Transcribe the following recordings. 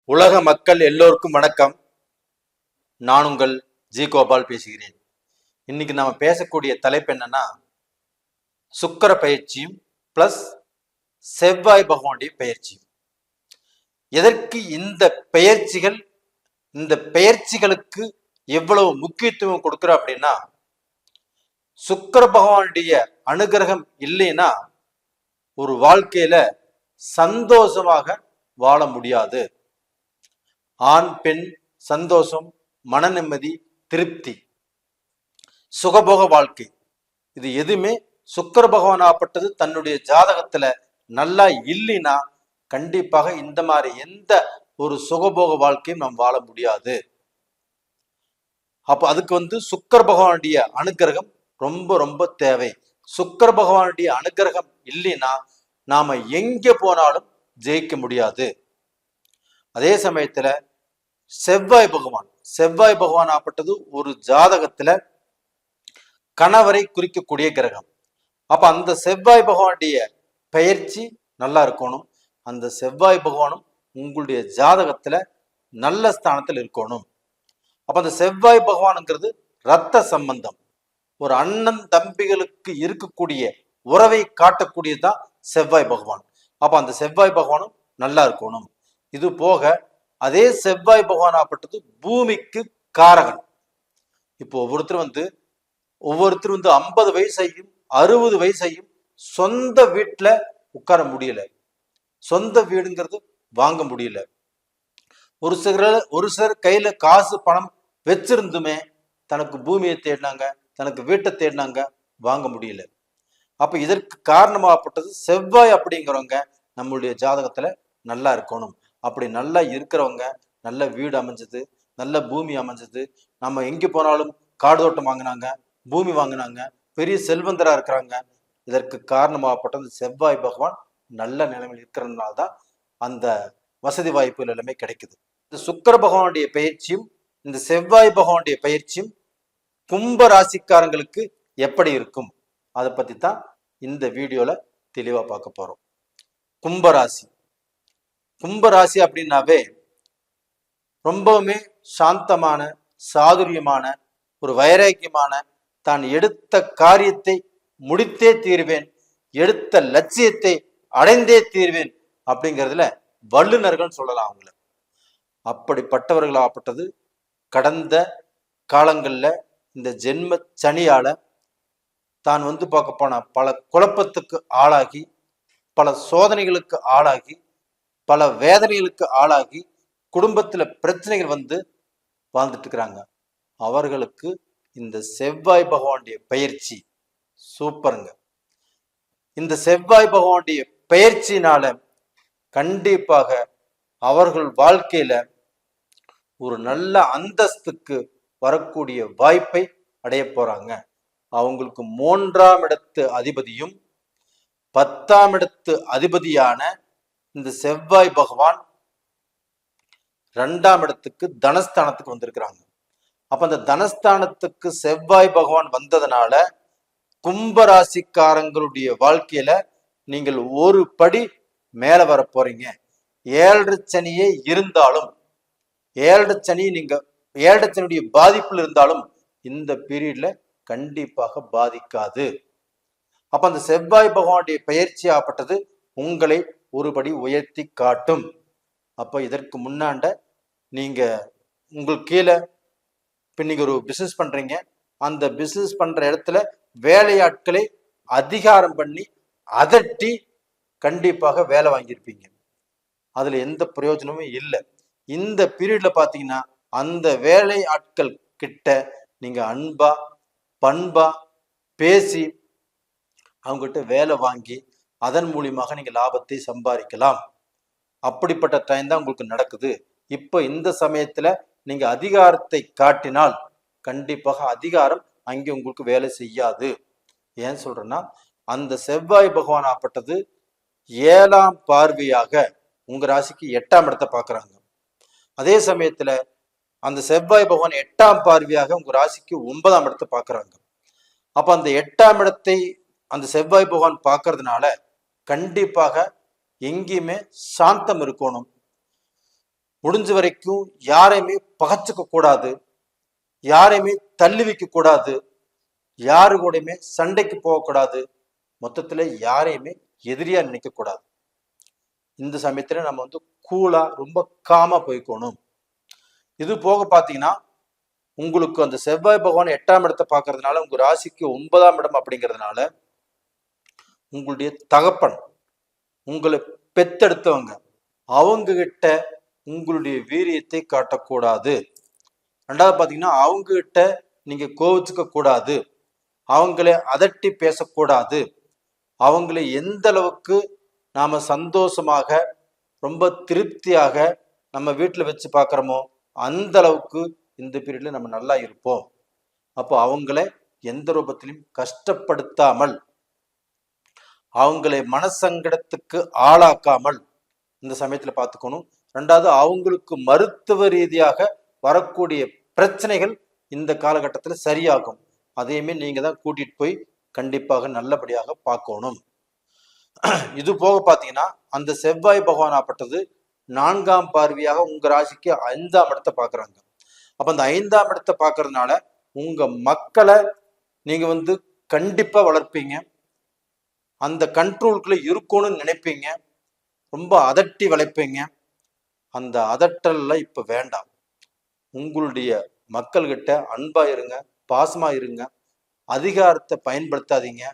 உலக மக்கள் எல்லோருக்கும் வணக்கம். நான் உங்கள் ஜி கோபால் பேசுகிறேன். இன்னைக்கு நாம பேசக்கூடிய தலைப்பு என்னன்னா, சுக்கிர பயிற்சியும் பிளஸ் செவ்வாய் பகவானுடைய பயிற்சியும். எதற்கு இந்த பெயர்ச்சிகள், இந்த பெயர்ச்சிகளுக்கு எவ்வளவு முக்கியத்துவம் கொடுக்கிறோம் அப்படின்னா, சுக்கிர பகவானுடைய அனுகிரகம் இல்லைன்னா ஒரு வாழ்க்கையில சந்தோஷமாக வாழ முடியாது. ஆண் பெண் சந்தோஷம், மன நிம்மதி, திருப்தி, சுகபோக வாழ்க்கை, இது எதுவுமே சுக்கிர பகவான் ஆப்பட்டது தன்னுடைய ஜாதகத்துல நல்லா இல்லைன்னா கண்டிப்பாக இந்த மாதிரி எந்த ஒரு சுகபோக வாழ்க்கையும் நாம் வாழ முடியாது. அப்ப அதுக்கு சுக்கிர பகவானுடைய அனுகிரகம் ரொம்ப ரொம்ப தேவை. சுக்கிர பகவானுடைய அனுகிரகம் இல்லைன்னா நாம எங்க போனாலும் ஜெயிக்க முடியாது. அதே சமயத்துல செவ்வாய் பகவான் ஆப்பட்டது ஒரு ஜாதகத்துல கணவரை குறிக்கக்கூடிய கிரகம். அப்ப அந்த செவ்வாய் பகவானுடைய பெயர்ச்சி நல்லா இருக்கணும். அந்த செவ்வாய் பகவானும் உங்களுடைய ஜாதகத்துல நல்ல ஸ்தானத்தில் இருக்கணும். அப்ப அந்த செவ்வாய் பகவானுங்கிறது இரத்த சம்பந்தம், ஒரு அண்ணன் தம்பிகளுக்கு இருக்கக்கூடிய உறவை காட்டக்கூடியதுதான் செவ்வாய் பகவான். அப்ப அந்த செவ்வாய் பகவானும் நல்லா இருக்கணும். இது போக அதே செவ்வாய் பகவான் ஆப்பட்டது பூமிக்கு காரகன். இப்போ ஒவ்வொருத்தரும் 50 வயசையும் 60 வயசையும் சொந்த வீட்டுல உட்கார முடியல, சொந்த வீடுங்கிறது வாங்க முடியல. ஒரு சிலர் கையில காசு பணம் வச்சிருந்துமே தனக்கு பூமியை தேடினாங்க, தனக்கு வீட்டை தேடினாங்க, வாங்க முடியல. அப்ப இதற்கு காரணமாகப்பட்டது செவ்வாய் அப்படிங்கிறவங்க நம்மளுடைய ஜாதகத்துல நல்லா இருக்கணும். அப்படி நல்லா இருக்கிறவங்க நல்ல வீடு அமைஞ்சது, நல்ல பூமி அமைஞ்சது, நம்ம எங்க போனாலும் காடு தோட்டம் வாங்கினாங்க, பூமி வாங்கினாங்க, பெரிய செல்வந்தரா இருக்கிறாங்க. இதற்கு காரணமாகப்பட்டது செவ்வாய் பகவான் நல்ல நிலைமையில் இருக்கிறதுனால்தான் அந்த வசதி வாய்ப்புகள் எல்லாமே கிடைக்குது. இந்த சுக்கிர பகவானுடைய பயிற்சியும் இந்த செவ்வாய் பகவானுடைய பயிற்சியும் கும்ப ராசிக்காரங்களுக்கு எப்படி இருக்கும் அதை பத்தி தான் இந்த வீடியோல தெளிவா பார்க்க போறோம். கும்பராசி அப்படின்னாவே ரொம்பவுமே சாந்தமான, சாதுரியமான, ஒரு வைராக்கியமான, தான் எடுத்த காரியத்தை முடித்தே தீர்வேன், எடுத்த லட்சியத்தை அடைந்தே தீர்வேன் அப்படிங்கிறதுல வல்லுநர்கள் சொல்லலாம் அவங்கள. அப்படிப்பட்டவர்களாகப்பட்டது கடந்த காலங்கள்ல இந்த ஜென்ம சனியால தான் பார்க்க போன பல குழப்பத்துக்கு ஆளாகி, பல சோதனைகளுக்கு ஆளாகி, பல வேதனைகளுக்கு ஆளாகி, குடும்பத்துல பிரச்சனைகள் வாழ்ந்துட்டு இருக்கிறாங்க. அவர்களுக்கு இந்த செவ்வாய் பகவானுடைய பயிற்சி சூப்பருங்க. இந்த செவ்வாய் பகவானுடைய பயிற்சினால கண்டிப்பாக அவர்கள் வாழ்க்கையில ஒரு நல்ல அந்தஸ்துக்கு வரக்கூடிய வாய்ப்பை அடைய போறாங்க. அவங்களுக்கு 3ஆம் இடத்து அதிபதியும் 10ஆம் இடத்து அதிபதியான இந்த செவ்வாய் பகவான் 2ஆம் இடத்துக்கு தனஸ்தானத்துக்கு வந்திருக்கிறாங்க. அப்ப அந்த தனஸ்தானத்துக்கு செவ்வாய் பகவான் வந்ததுனால கும்பராசிக்காரங்களுடைய வாழ்க்கையில நீங்கள் ஒரு படி மேல வர போறீங்க. 7 சனியே இருந்தாலும், 7 சனியுடைய பாதிப்புல இருந்தாலும் இந்த பீரியட்ல கண்டிப்பாக பாதிக்காது. அப்ப அந்த செவ்வாய் பகவானுடைய பயிற்சி ஆப்பட்டது உங்களை ஒருபடி உயர்த்தி காட்டும். அப்ப இதற்கு முன்னாண்ட நீங்க உங்களுக்கு கீழே இப்ப நீங்க ஒரு பிசினஸ் பண்றீங்க, அந்த பிசினஸ் பண்ற இடத்துல வேலையாட்களை அதிகாரம் பண்ணி அதட்டி கண்டிப்பாக வேலை வாங்கியிருப்பீங்க. அதுல எந்த பிரயோஜனமும் இல்லை. இந்த பீரியட்ல பாத்தீங்கன்னா அந்த வேலை ஆட்கள் கிட்ட நீங்க அன்பா பண்பா பேசி அவங்ககிட்ட வேலை வாங்கி அதன் மூலியமாக நீங்க லாபத்தை சம்பாதிக்கலாம். அப்படிப்பட்ட டைம் தான் உங்களுக்கு நடக்குது. இப்ப இந்த சமயத்துல நீங்க அதிகாரத்தை காட்டினால் கண்டிப்பாக அதிகாரம் அங்கே உங்களுக்கு வேலை செய்யாது. ஏன் சொல்றேன்னா, அந்த செவ்வாய் பகவான் ஆப்பட்டது 7ஆம் பார்வையாக உங்க ராசிக்கு 8ஆம் இடத்தை பாக்குறாங்க. அதே சமயத்துல அந்த செவ்வாய் பகவான் 8ஆம் பார்வையாக உங்க ராசிக்கு 9ஆம் இடத்தை பாக்குறாங்க. அப்ப அந்த 8ஆம் இடத்தை அந்த செவ்வாய் பகவான் பார்க்கறதுனால கண்டிப்பாக எங்கேயுமே சாந்தம் இருக்கணும். முடிஞ்ச வரைக்கும் யாரையுமே பகச்சுக்க கூடாது, யாரையுமே தள்ளி வைக்க கூடாது, யாரு கூடயுமே சண்டைக்கு போகக்கூடாது, மொத்தத்துல யாரையுமே எதிரியா நினைக்க கூடாது. இந்த சமயத்துல நம்ம வந்து கூலா ரொம்ப காமா போய்க்கணும். இது போக பாத்தீங்கன்னா உங்களுக்கு அந்த செவ்வாய் பகவான் 8ஆம் இடத்தை பார்க்கறதுனால உங்க ராசிக்கு 9ஆம் இடம் அப்படிங்கிறதுனால உங்களுடைய தகப்பன், உங்களை பெத்தெடுத்தவங்க, அவங்க கிட்ட உங்களுடைய வீரியத்தை காட்டக்கூடாது. ரெண்டாவது பாத்தீங்கன்னா அவங்க கிட்ட நீங்க கோவிச்சுக்க கூடாது, அவங்களை அதட்டி பேசக்கூடாது. அவங்களை எந்த அளவுக்கு நாம சந்தோஷமாக ரொம்ப திருப்தியாக நம்ம வீட்டில் வச்சு பார்க்குறோமோ அந்த அளவுக்கு இந்த பீரியட்ல நம்ம நல்லா இருப்போம். அப்போ அவங்கள எந்த ரூபத்திலையும் கஷ்டப்படுத்தாமல், அவங்களை மனசங்கடத்துக்கு ஆளாக்காமல் இந்த சமயத்துல பார்த்துக்கணும். ரெண்டாவது அவங்களுக்கு மருத்துவ ரீதியாக வரக்கூடிய பிரச்சனைகள் இந்த காலகட்டத்தில் சரியாகும். அதையுமே நீங்க தான் கூட்டிட்டு போய் கண்டிப்பாக நல்லபடியாக பார்க்கணும். இது போக பார்த்தீங்கன்னா அந்த செவ்வாய் பகவான் ஆப்பட்டது 4ஆம் பார்வையாக உங்க ராசிக்கு 5ஆம் இடத்தை பார்க்குறாங்க. அப்ப அந்த 5ஆம் இடத்தை பார்க்கறதுனால உங்க மக்களை நீங்க வந்து கண்டிப்பா வளர்ப்பீங்க, அந்த கண்ட்ரோலுக்குள்ள இருக்கணும்னு நினைப்பீங்க, ரொம்ப அதட்டி வளைப்பீங்க. அந்த அதட்டல்லாம் இப்ப வேண்டாம். உங்களுடைய மக்கள்கிட்ட அன்பா இருங்க, பாசமா இருங்க, அதிகாரத்தை பயன்படுத்தாதீங்க.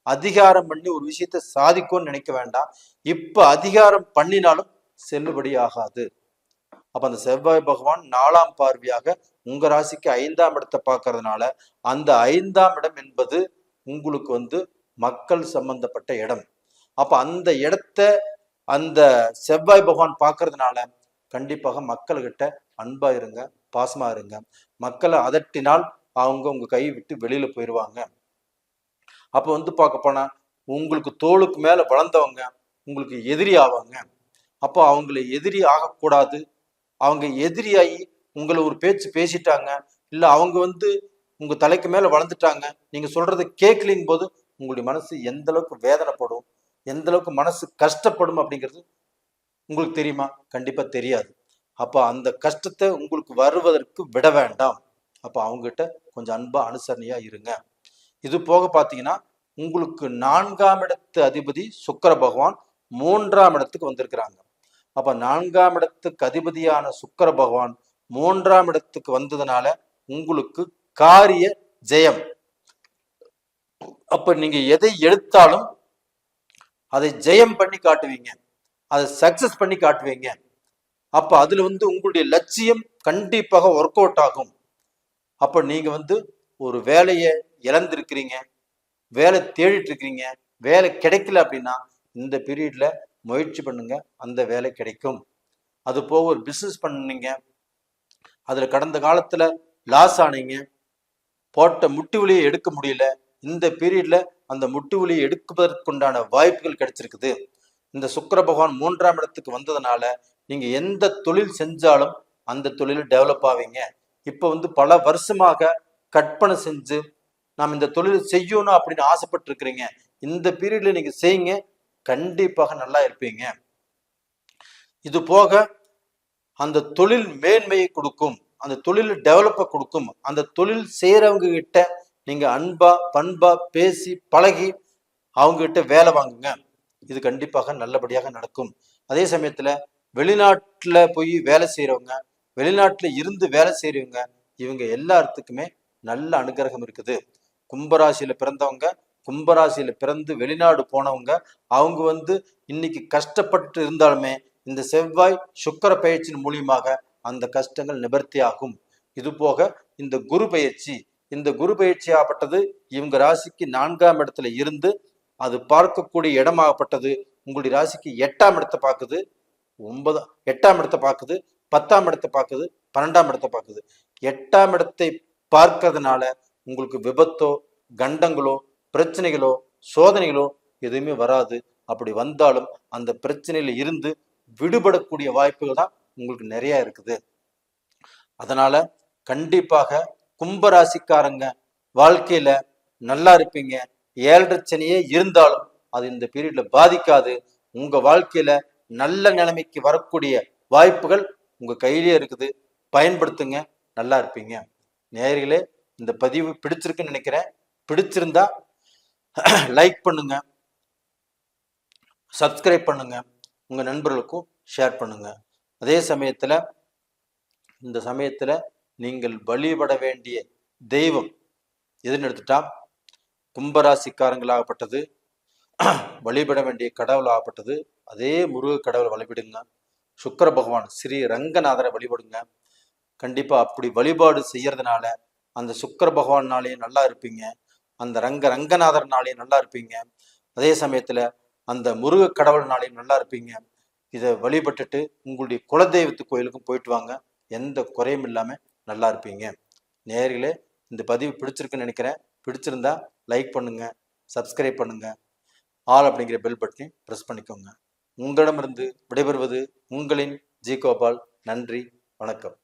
அதிகாரம் பண்ணி ஒரு விஷயத்தை சாதிக்கும்னு நினைக்க வேண்டாம். இப்ப அதிகாரம் பண்ணினாலும் செல்லுபடி ஆகாது. அப்ப அந்த செவ்வாய் பகவான் 4ஆம் பார்வையாக உங்க ராசிக்கு 5ஆம் இடத்தை பார்க்கறதுனால அந்த 5ஆம் இடம் என்பது உங்களுக்கு வந்து மக்கள் சம்பந்தப்பட்ட இடம். அப்ப அந்த இடத்த அந்த செவ்வாய் பகவான் பார்க்கறதுனால கண்டிப்பாக மக்கள்கிட்ட அன்பா இருங்க, பாசமா இருங்க. மக்களை அதட்டினால் அவங்க உங்க கை விட்டு வெளியில போயிடுவாங்க. அப்ப வந்து பார்க்க போனா உங்களுக்கு தோளுக்கு மேல வளர்ந்தவங்க உங்களுக்கு எதிரி ஆவாங்க. அப்போ அவங்களை எதிரி ஆகக்கூடாது. அவங்க எதிரியாகி உங்களை ஒரு பேச்சு பேசிட்டாங்க, இல்ல அவங்க வந்து உங்க தலைக்கு மேல வளர்ந்துட்டாங்க, நீங்க சொல்றதை கேட்கலின் போது உங்களுடைய மனசு எந்த அளவுக்கு வேதனைப்படும், எந்த அளவுக்கு மனசு கஷ்டப்படும் அப்படிங்கிறது உங்களுக்கு தெரியுமா? கண்டிப்பா தெரியாது. அப்ப அந்த கஷ்டத்தை உங்களுக்கு வருவதற்கு விட வேண்டாம். அப்ப அவங்ககிட்ட கொஞ்சம் அன்பா அனுசரணையா இருங்க. இது போக பாத்தீங்கன்னா உங்களுக்கு 4ஆம் இடத்து அதிபதி சுக்கிர பகவான் 3ஆம் இடத்துக்கு வந்திருக்கிறாங்க. அப்ப 4ஆம் இடத்துக்கு அதிபதியான சுக்கிர பகவான் 3ஆம் இடத்துக்கு வந்ததுனால உங்களுக்கு காரிய ஜெயம். அப்ப நீங்க எதை எடுத்தாலும் அதை ஜெயம் பண்ணி காட்டுவீங்க, அதை சக்சஸ் பண்ணி காட்டுவீங்க. அப்ப அதுல வந்து உங்களுடைய லட்சியம் கண்டிப்பாக ஒர்க் அவுட் ஆகும். அப்ப நீங்க வந்து ஒரு வேலையை இழந்திருக்கிறீங்க, வேலை தேடிட்டு இருக்கிறீங்க, வேலை கிடைக்கல அப்படின்னா இந்த பீரியட்ல முயற்சி பண்ணுங்க, அந்த வேலை கிடைக்கும். அது போக ஒரு பிசினஸ் பண்ணீங்க, அதுல கடந்த காலத்துல லாஸ் ஆனீங்க, போட்ட முட்டு வலியை எடுக்க முடியல, இந்த பீரியட்ல அந்த முட்டு வலியை எடுப்பதற்குண்டான வாய்ப்புகள் கிடைச்சிருக்குது. இந்த சுக்கிர பகவான் 3ஆம் இடத்துக்கு வந்ததுனால நீங்க எந்த தொழில் செஞ்சாலும் அந்த தொழில் டெவலப் ஆவீங்க. இப்ப வந்து பல வருஷமாக கற்பனை செஞ்சு நாம் இந்த தொழில் செய்யணும் அப்படின்னு ஆசைப்பட்டு இருக்கிறீங்க, இந்த பீரியட்ல நீங்க செய்யுங்க, கண்டிப்பாக நல்லா இருப்பீங்க. இது போக அந்த தொழில் மேன்மையை கொடுக்கும், அந்த தொழில் டெவலப்பை கொடுக்கும். அந்த தொழில் செய்யறவங்க கிட்ட நீங்க அன்பா பண்பா பேசி பழகி அவங்க கிட்ட வேலை வாங்குங்க, இது கண்டிப்பாக நல்லபடியாக நடக்கும். அதே சமயத்துல வெளிநாட்டுல போய் வேலை செய்யறவங்க, வெளிநாட்டுல இருந்து வேலை செய்யறவங்க, இவங்க எல்லாத்துக்குமே நல்ல அனுகிரகம் இருக்குது. கும்பராசியில பிறந்தவங்க, கும்பராசியில பிறந்து வெளிநாடு போனவங்க, அவங்க வந்து இன்னைக்கு கஷ்டப்பட்டு இருந்தாலுமே இந்த செவ்வாய் சுக்கிர பயிற்சியின் மூலியமாக அந்த கஷ்டங்கள் நிவர்த்தி ஆகும். இது போக இந்த குரு பயிற்சி, இந்த குரு பயிற்சி ஆகப்பட்டது இவங்க ராசிக்கு 4ஆம் இடத்துல இருந்து அது பார்க்கக்கூடிய இடமாகப்பட்டது உங்களுடைய ராசிக்கு 8ஆம் இடத்தை பார்க்குது, 8ஆம் இடத்தை பார்க்குது, 10ஆம் இடத்தை பார்க்குது, 12ஆம் இடத்தை பார்க்குது. 8ஆம் இடத்தை பார்க்கறதுனால உங்களுக்கு விபத்தோ கண்டங்களோ பிரச்சனைகளோ சோதனைகளோ எதுவுமே வராது. அப்படி வந்தாலும் அந்த பிரச்சனையில இருந்து விடுபடக்கூடிய வாய்ப்புகள் தான் உங்களுக்கு நிறைய இருக்குது. அதனால கண்டிப்பாக கும்பராசிக்காரங்க வாழ்க்கையில நல்லா இருப்பீங்க. 7.5 சனியே இருந்தாலும் அது இந்த பீரியட்ல பாதிக்காது. உங்க வாழ்க்கையில நல்ல நிலைமைக்கு வரக்கூடிய வாய்ப்புகள் உங்கள் கையிலே இருக்குது, பயன்படுத்துங்க, நல்லா இருப்பீங்க. நேயர்களே, இந்த பதிவு பிடிச்சிருக்குன்னு நினைக்கிறேன். பிடிச்சிருந்தா லைக் பண்ணுங்க, சப்ஸ்கிரைப் பண்ணுங்க, உங்கள் நண்பர்களுக்கும் ஷேர் பண்ணுங்க. அதே சமயத்தில் இந்த சமயத்தில் நீங்கள் வழிபட வேண்டிய தெய்வம் எதுன்னு எடுத்துட்டா, கும்பராசிக்காரங்களாகப்பட்டது வழிபட வேண்டிய கடவுள் ஆகப்பட்டது அதே முருக கடவுளை வழிபடுங்க. சுக்கிர பகவான் ஸ்ரீ ரங்கநாதரை வழிபடுங்க. கண்டிப்பா அப்படி வழிபாடு செய்யறதுனால அந்த சுக்கிர பகவான்னாலே நல்லா இருப்பீங்க, அந்த ரங்கநாதர்னாலே நல்லா இருப்பீங்க. அதே சமயத்துல அந்த முருக கடவுள்னாலையும் நல்லா இருப்பீங்க. இதை வழிபட்டுட்டு உங்களுடைய குலதெய்வத்து கோயிலுக்கும் போயிட்டு வாங்க, எந்த குறையும் இல்லாம நல்லா இருப்பீங்க. நேயர்களே, இந்த பதிவு பிடிச்சிருக்குன்னு நினைக்கிறேன். பிடிச்சிருந்தா லைக் பண்ணுங்க, சப்ஸ்கிரைப் பண்ணுங்க, ஆல் அப்படிங்கிற பெல் பட்டனையும் ப்ரெஸ் பண்ணிக்கோங்க. உங்களிடமிருந்து விடைபெறுவது உங்களின் ஜி கோபால். நன்றி, வணக்கம்.